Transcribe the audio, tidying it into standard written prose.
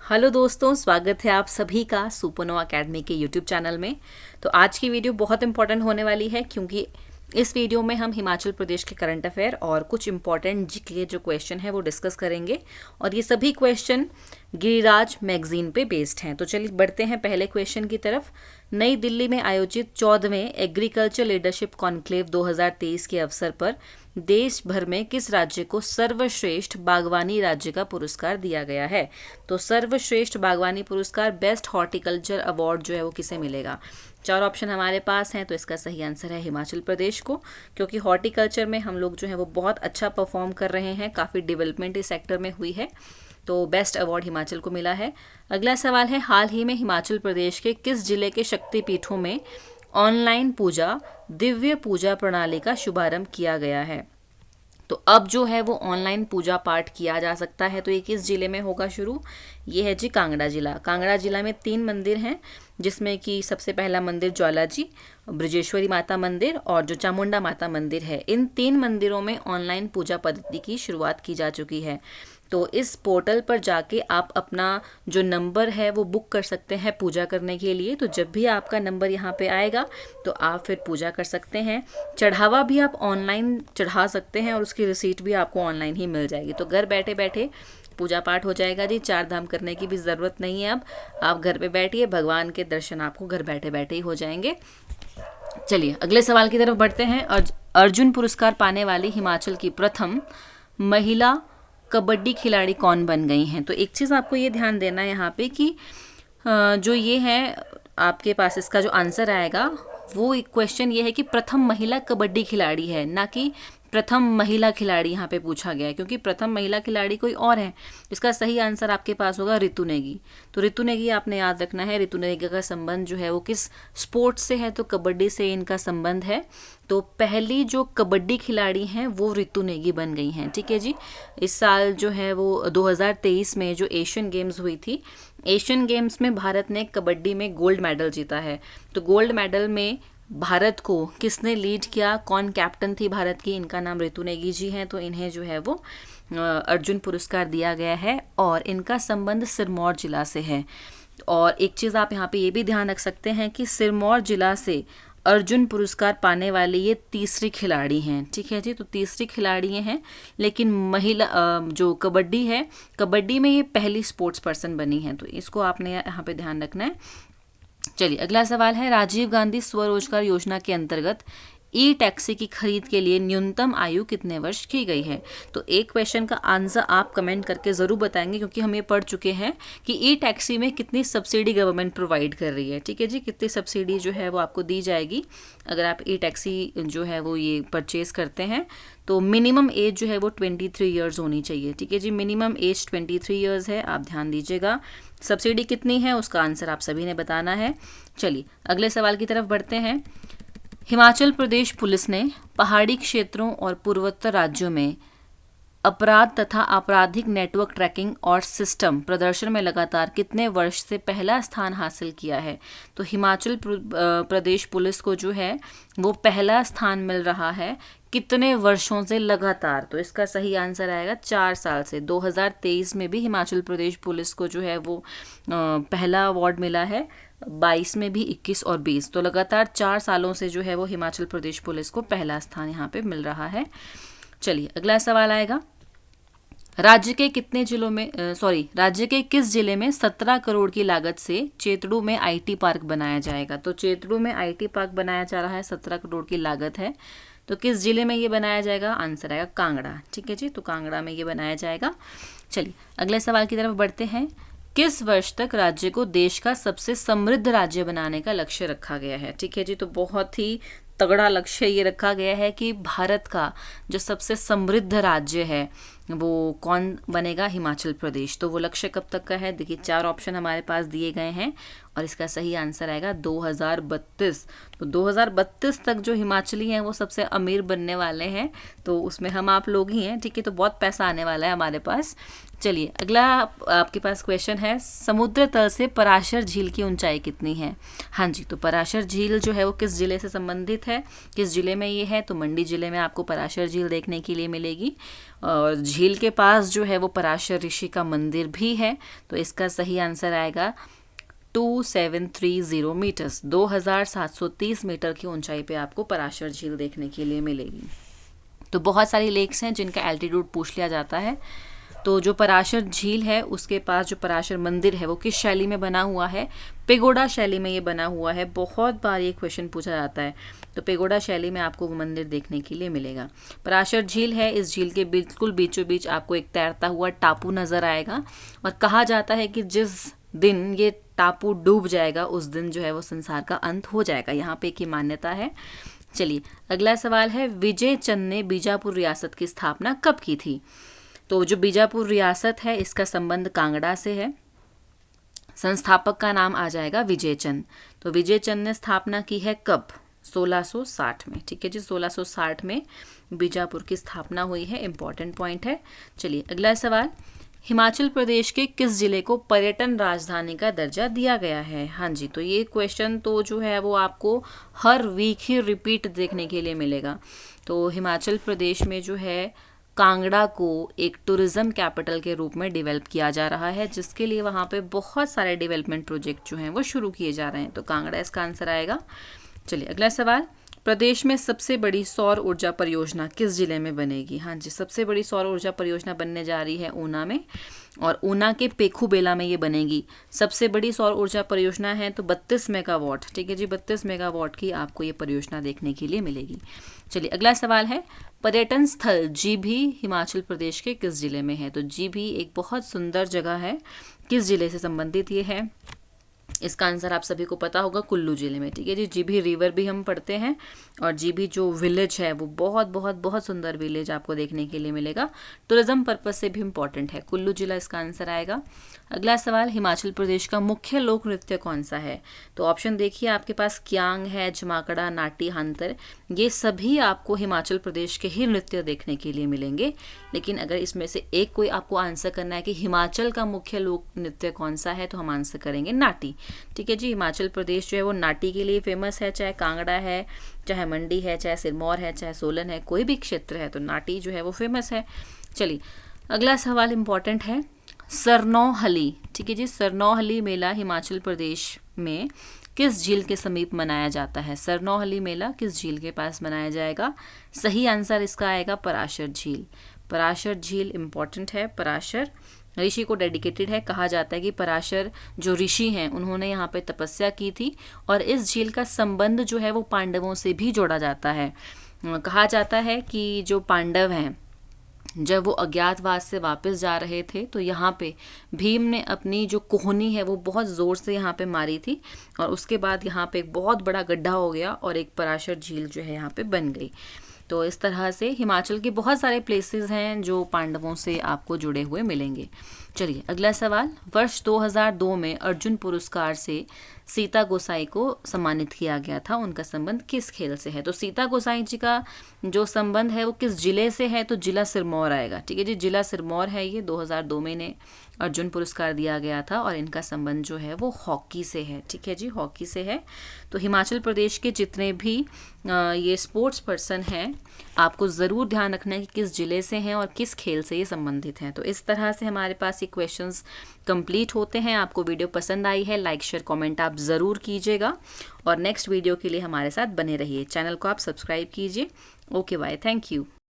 Hello दोस्तों, स्वागत है आप सभी का सुपरनोवा एकेडमी के यूट्यूब चैनल में। तो आज की वीडियो बहुत इंपॉर्टेंट होने वाली है क्योंकि इस वीडियो में हम हिमाचल प्रदेश के करंट अफेयर और कुछ इंपॉर्टेंट जीके के जो क्वेश्चन है वो डिस्कस करेंगे और ये सभी क्वेश्चन गिरिराज मैगजीन पे बेस्ड हैं। तो चलिए बढ़ते हैं पहले क्वेश्चन की तरफ। नई दिल्ली में आयोजित 14वें एग्रीकल्चर लीडरशिप कॉन्क्लेव 2023 के अवसर पर देश भर में किस राज्य को सर्वश्रेष्ठ बागवानी राज्य का पुरस्कार दिया गया है? तो सर्वश्रेष्ठ बागवानी पुरस्कार, बेस्ट हॉर्टिकल्चर अवार्ड जो है वो किसे मिलेगा? चार ऑप्शन हमारे पास हैं, तो इसका सही आंसर है हिमाचल प्रदेश को, क्योंकि हॉर्टिकल्चर में हम लोग जो है वो बहुत अच्छा परफॉर्म कर रहे हैं, काफ़ी डेवलपमेंट इस सेक्टर में हुई है, तो बेस्ट अवार्ड हिमाचल को मिला है। अगला सवाल है, हाल ही में हिमाचल प्रदेश के किस जिले के शक्तिपीठों में ऑनलाइन पूजा दिव्य पूजा प्रणाली का शुभारंभ किया गया है? तो अब जो है वो ऑनलाइन पूजा पाठ किया जा सकता है। तो ये किस जिले में होगा शुरू? ये है जी कांगड़ा जिला। कांगड़ा जिला में 3 मंदिर हैं, जिसमें कि सबसे पहला मंदिर ज्वाला जी, ब्रजेश्वरी माता मंदिर और जो चामुंडा माता मंदिर है। इन 3 मंदिरों में ऑनलाइन पूजा पद्धति की शुरुआत की जा चुकी है। तो इस पोर्टल पर जाके आप अपना जो नंबर है वो बुक कर सकते हैं पूजा करने के लिए। तो जब भी आपका नंबर यहाँ पे आएगा तो आप फिर पूजा कर सकते हैं। चढ़ावा भी आप ऑनलाइन चढ़ा सकते हैं और उसकी रिसीट भी आपको ऑनलाइन ही मिल जाएगी। तो घर बैठे बैठे पूजा पाठ हो जाएगा जी। 4 धाम करने की भी ज़रूरत नहीं है। अब आप घर पे बैठिए, भगवान के दर्शन आपको घर बैठे बैठे ही हो जाएंगे। चलिए अगले सवाल की तरफ बढ़ते हैं। अर्जुन पुरस्कार पाने वाली हिमाचल की प्रथम महिला कबड्डी खिलाड़ी कौन बन गई हैं? तो एक चीज़ आपको ये ध्यान देना है यहाँ पे कि जो ये है आपके पास इसका जो आंसर आएगा वो एक क्वेश्चन ये है कि प्रथम महिला कबड्डी खिलाड़ी है, ना कि प्रथम महिला खिलाड़ी यहाँ पे पूछा गया है, क्योंकि प्रथम महिला खिलाड़ी कोई और है। इसका सही आंसर आपके पास होगा ऋतु नेगी। तो ऋतु नेगी आपने याद रखना है। ऋतु नेगी का संबंध जो है वो किस स्पोर्ट्स से है? तो कबड्डी से इनका संबंध है। तो पहली जो कबड्डी खिलाड़ी हैं वो ऋतु नेगी बन गई हैं। ठीक है जी। इस साल जो है वो 2023 में जो एशियन गेम्स हुई थी, एशियन गेम्स में भारत ने कबड्डी में गोल्ड मेडल जीता है। तो गोल्ड मेडल में भारत को किसने लीड किया, कौन कैप्टन थी भारत की? इनका नाम ऋतु नेगी जी हैं। तो इन्हें जो है वो अर्जुन पुरस्कार दिया गया है और इनका संबंध सिरमौर जिला से है। और एक चीज़ आप यहाँ पे ये भी ध्यान रख सकते हैं कि सिरमौर जिला से अर्जुन पुरस्कार पाने वाली ये तीसरी खिलाड़ी हैं। ठीक है जी। तो तीसरी खिलाड़ी हैं, लेकिन महिला जो कबड्डी है, कबड्डी में ये पहली स्पोर्ट्स पर्सन बनी है। तो इसको आपने यहाँ पे ध्यान रखना है। चलिए अगला सवाल है, राजीव गांधी स्वरोजगार योजना के अंतर्गत ई टैक्सी की खरीद के लिए न्यूनतम आयु कितने वर्ष की गई है? तो एक क्वेश्चन का आंसर आप कमेंट करके ज़रूर बताएंगे, क्योंकि हम ये पढ़ चुके हैं कि ई टैक्सी में कितनी सब्सिडी गवर्नमेंट प्रोवाइड कर रही है। ठीक है जी। कितनी सब्सिडी जो है वो आपको दी जाएगी अगर आप ई टैक्सी जो है वो ये परचेज़ करते हैं। तो मिनिमम एज जो है वो 23 ईयर्स होनी चाहिए। ठीक है जी। मिनिमम एज 23 ईयर्स है, आप ध्यान दीजिएगा। सब्सिडी कितनी है उसका आंसर आप सभी ने बताना है। चलिए अगले सवाल की तरफ बढ़ते हैं। हिमाचल प्रदेश पुलिस ने पहाड़ी क्षेत्रों और पूर्वोत्तर राज्यों में अपराध तथा आपराधिक नेटवर्क ट्रैकिंग और सिस्टम प्रदर्शन में लगातार कितने वर्ष से पहला स्थान हासिल किया है? तो हिमाचल प्रदेश पुलिस को जो है वो पहला स्थान मिल रहा है कितने वर्षों से लगातार? तो इसका सही आंसर आएगा 4 साल से। 2023 में भी हिमाचल प्रदेश पुलिस को जो है वो पहला अवार्ड मिला है, 22 में भी, 21 और 20। तो लगातार 4 सालों से जो है वो हिमाचल प्रदेश पुलिस को पहला स्थान यहाँ पे मिल रहा है। चलिए अगला सवाल आएगा, राज्य के किस जिले में 17 करोड़ की लागत से चेतड़ू में आईटी पार्क बनाया जाएगा? तो चेतड़ू में आईटी पार्क बनाया जा रहा है, 17 करोड़ की लागत है। तो किस जिले में ये बनाया जाएगा? आंसर आएगा कांगड़ा। ठीक है जी। तो कांगड़ा में ये बनाया जाएगा। चलिए अगले सवाल की तरफ बढ़ते हैं। किस वर्ष तक राज्य को देश का सबसे समृद्ध राज्य बनाने का लक्ष्य रखा गया है? ठीक है जी। तो बहुत ही तगड़ा लक्ष्य ये रखा गया है कि भारत का जो सबसे समृद्ध राज्य है वो कौन बनेगा? हिमाचल प्रदेश। तो वो लक्ष्य कब तक का है? देखिए 4 ऑप्शन हमारे पास दिए गए हैं और इसका सही आंसर आएगा 2032। तो 2032 तक जो हिमाचली हैं वो सबसे अमीर बनने वाले हैं। तो उसमें हम आप लोग ही हैं। ठीक है। तो बहुत पैसा आने वाला है हमारे पास। चलिए अगला आपके पास क्वेश्चन है, समुद्र तल से पराशर झील की ऊंचाई कितनी है? हाँ जी। तो पराशर झील जो है वो किस जिले से संबंधित है, किस जिले में ये है? तो मंडी जिले में आपको पराशर झील देखने के लिए मिलेगी। और झील के पास जो है वो पराशर ऋषि का मंदिर भी है। तो इसका सही आंसर आएगा 2730 मीटर्स। 2730 मीटर की ऊंचाई पे आपको पराशर झील देखने के लिए मिलेगी। तो बहुत सारी लेक्स हैं जिनका एल्टीट्यूड पूछ लिया जाता है। तो जो पराशर झील है उसके पास जो पराशर मंदिर है वो किस शैली में बना हुआ है? पेगोडा शैली में ये बना हुआ है। बहुत बार ये क्वेश्चन पूछा जाता है। तो पेगोडा शैली में आपको वो मंदिर देखने के लिए मिलेगा। पराशर झील है, इस झील के बिल्कुल बीचों बीच आपको एक तैरता हुआ टापू नजर आएगा और कहा जाता है कि जिस दिन ये टापू डूब जाएगा उस दिन जो है वो संसार का अंत हो जाएगा। यहाँ पे की मान्यता है। चलिए अगला सवाल है, विजय चंद ने बीजापुर रियासत की स्थापना कब की थी? तो जो बीजापुर रियासत है इसका संबंध कांगड़ा से है। संस्थापक का नाम आ जाएगा विजय चंद। तो विजय चंद ने स्थापना की है कब? 1660 में। ठीक है जी, 1660 में बीजापुर की स्थापना हुई है। इंपॉर्टेंट पॉइंट है। चलिए अगला सवाल, हिमाचल प्रदेश के किस जिले को पर्यटन राजधानी का दर्जा दिया गया है? हाँ जी, तो ये क्वेश्चन तो जो है वो आपको हर वीक ही रिपीट देखने के लिए मिलेगा। तो हिमाचल प्रदेश में जो है कांगड़ा को एक टूरिज्म कैपिटल के रूप में डेवलप किया जा रहा है, जिसके लिए वहाँ पे बहुत सारे डेवलपमेंट प्रोजेक्ट जो हैं वो शुरू किए जा रहे हैं। तो कांगड़ा इसका आंसर आएगा। चलिए अगला सवाल, प्रदेश में सबसे बड़ी सौर ऊर्जा परियोजना किस जिले में बनेगी? हाँ जी, सबसे बड़ी सौर ऊर्जा परियोजना बनने जा रही है ऊना में, और ऊना के पेखूबेला में ये बनेगी। सबसे बड़ी सौर ऊर्जा परियोजना है तो 32 मेगावाट। ठीक है जी, 32 मेगावाट की आपको ये परियोजना देखने के लिए मिलेगी। चलिए अगला सवाल है, पर्यटन स्थल जीभी हिमाचल प्रदेश के किस जिले में है? तो जीभी एक बहुत सुंदर जगह है। किस जिले से संबंधित ये है? इसका आंसर आप सभी को पता होगा, कुल्लू जिले में। ठीक है जी, जीभी रिवर भी हम पढ़ते हैं और जीभी जो विलेज है वो बहुत बहुत बहुत सुंदर विलेज आपको देखने के लिए मिलेगा। टूरिज्म पर्पज से भी इम्पॉर्टेंट है। कुल्लू जिला इसका आंसर आएगा। अगला सवाल, हिमाचल प्रदेश का मुख्य लोक नृत्य कौन सा है? तो ऑप्शन देखिए आपके पास, क्यांग है, जमाकड़ा, नाटी, हांतर। ये सभी आपको हिमाचल प्रदेश के ही नृत्य देखने के लिए मिलेंगे। लेकिन अगर इसमें से एक कोई आपको आंसर करना है कि हिमाचल का मुख्य लोक नृत्य कौन सा है, तो हम आंसर करेंगे नाटी। ठीक है जी, हिमाचल प्रदेश जो है वो नाटी के लिए फेमस है। चाहे कांगड़ा है, चाहे मंडी है, चाहे सिरमौर है, चाहे सोलन है, कोई भी क्षेत्र है तो नाटी जो है वो फेमस है। चलिए अगला सवाल इंपॉर्टेंट है, सरनौहली। ठीक है जी, सरनौहली मेला हिमाचल प्रदेश में किस झील के समीप मनाया जाता है? सरनौहली मेला किस झील के पास मनाया जाएगा? सही आंसर इसका आएगा पराशर झील। पराशर झील इंपॉर्टेंट है। पराशर ऋषि को डेडिकेटेड है। कहा जाता है कि पराशर जो ऋषि हैं उन्होंने यहाँ पे तपस्या की थी और इस झील का संबंध जो है वो पांडवों से भी जोड़ा जाता है। कहा जाता है कि जो पांडव हैं जब वो अज्ञातवास से वापस जा रहे थे तो यहाँ पे भीम ने अपनी जो कोहनी है वो बहुत ज़ोर से यहाँ पे मारी थी और उसके बाद यहाँ पे एक बहुत बड़ा गड्ढा हो गया और एक पराशर झील जो है यहाँ पे बन गई। तो इस तरह से हिमाचल के बहुत सारे प्लेसेस हैं जो पांडवों से आपको जुड़े हुए मिलेंगे। चलिए अगला सवाल, वर्ष 2002 में अर्जुन पुरस्कार से सीता गोसाई को सम्मानित किया गया था। उनका संबंध किस खेल से है? तो सीता गोसाई जी का जो संबंध है वो किस जिले से है? तो जिला सिरमौर आएगा। ठीक है जी, जिला सिरमौर है ये। 2002 में इन्हें अर्जुन पुरस्कार दिया गया था और इनका संबंध जो है वो हॉकी से है। ठीक है जी, हॉकी से है। तो हिमाचल प्रदेश के जितने भी ये स्पोर्ट्स पर्सन हैं आपको ज़रूर ध्यान रखना है कि किस जिले से हैं और किस खेल से ये संबंधित हैं। तो इस तरह से हमारे पास ये क्वेश्चंस कंप्लीट होते हैं। आपको वीडियो पसंद आई है, लाइक शेयर कमेंट आप ज़रूर कीजिएगा और नेक्स्ट वीडियो के लिए हमारे साथ बने रहिए। चैनल को आप सब्सक्राइब कीजिए। Okay bye, thank you.